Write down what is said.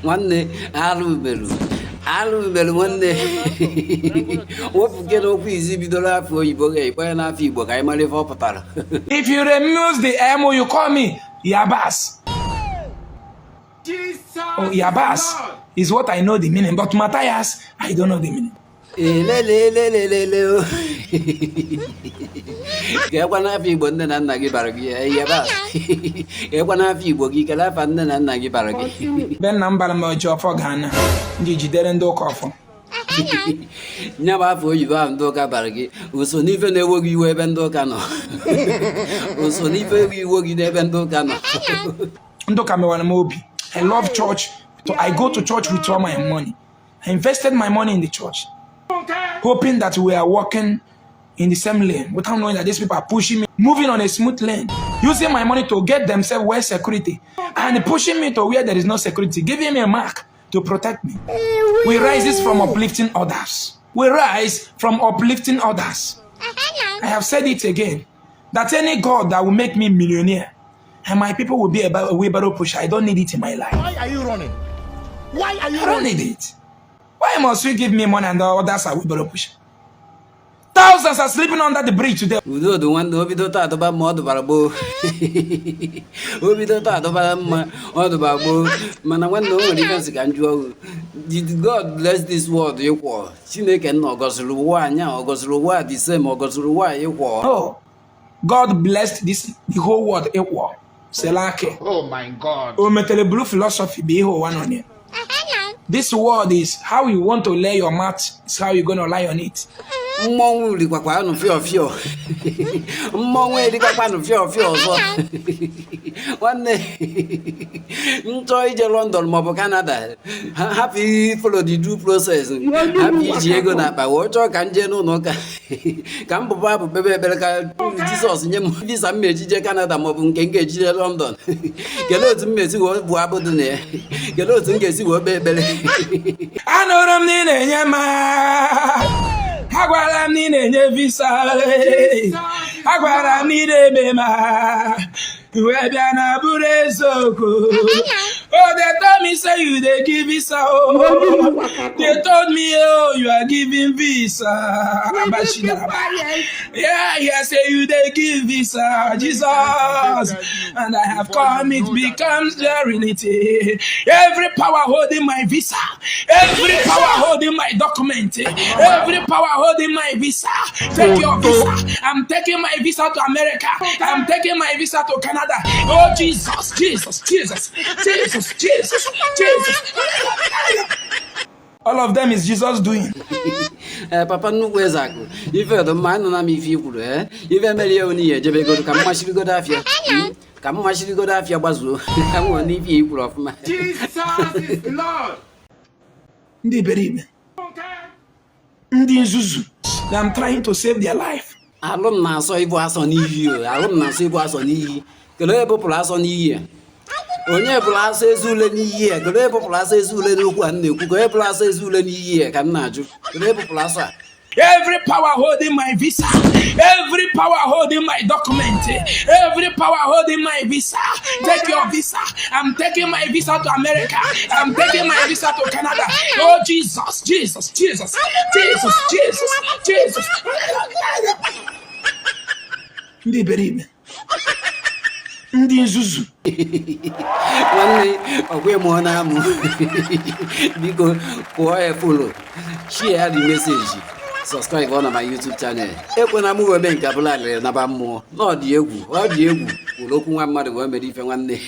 One day, Alu one day. What get up easy with the laugh for you, when I feel book, I'm a little papa. If you remove the M, you call me Yabas. Oh, Yabas is what I know the meaning, but Matthias, I don't know the meaning. Get one of you, but then Nagi Baragi, Yabas. Get one of you, Bogi, and then Nagi Baragi. Ben number mojo for Ghana. Did you didn't do coffee? Never for you and Doka Baragi, who so never work you even Docano. Who so never we work in even Docano. Mobi. I love church. So I go to church with all my money. I invested my money in the church, hoping that we are walking in the same lane without knowing that these people are pushing me, moving on a smooth lane, using my money to get themselves where security, and pushing me to where there is no security, giving me a mark to protect me. We rise from uplifting others. We rise from uplifting others. I have said it again, that any God that will make me millionaire and my people will be a wheelbarrow pusher, I don't need it in my life. Why are you running? Why are you I don't need it. Why must you give me money and the others are wheelbarrow pusher? Thousands are sleeping under the bridge today. We do the one who be taught about more barabo. Who be taught about more barabo. Man, I want no difference can do. Did God bless this world equal? Chineke and Ogosruwa, Ogosruwa, the same Ogosruwa equal. Oh, God blessed the whole world equal. Selake. Oh my God. Oh, metal blue philosophy be one on it. This word is how you want to lay your mat, is how you're going to lie on it. Mongu li kwa no fio. Mongu li kwa no fio so. One day, enjoy the London mob Canada. Happy follow the due process. Happy Diego na pa watch Angell no ka. Kampo babu bebe belka Jesus nyem visa meji je Canada mob nkenge je London. Gelo tumesi wo bu abodu ne. Gelo tungesi wo bebele. Anoram ni nyama. Agwara m n'inye visa, agwara m n'ime ma, we bịa na bụrụ eziokwu. Oh, they told me say you they give visa. Oh, they told me oh you are giving visa. Yeah, say you they give visa, Jesus, and I have come it becomes reality. Every power holding my visa, every power holding my document, every power holding my visa. Take your visa. I'm taking my visa to America. I'm taking my visa to Canada. Oh Jesus, Jesus, Jesus, Jesus, Jesus, Jesus. All of them is Jesus doing. Papa no wezaku. If the man na mi fi kuru if emeli oni ejebe go ka mashiri go dafia. Ka mashiri go dafia gbazu. Ka mo ni fi kuru of ma. Jesus is Lord. Ndi beribe. Ndi nzuzu. I'm trying to save their life. Alum na so ibu aso ni yi o. Alum na so ibu aso ni yi. Kele people aso ni yi. Onye plus ezule n'iyi e gele plus ezule n'okwu an na-ekwu gele plus ezule n'iyi e ka m na-ajụ gele plus a every power holding my visa, every power holding my document, every power holding my visa. Take your visa. I'm taking my visa to America. I'm taking my visa to Canada. Oh Jesus, Jesus, Jesus, Jesus, Jesus, Jesus. Ndi beribe. Ndi nzuzu. Nwanne ogwe mo na amu. Biko ko follow, share the message, subscribe on my YouTube channel. Ekwena mu webe nke abụla na ba mmụọ. No dị egwu, ọ dị egwu. Olokwu nwa mmadụ wee mere ife nwanne.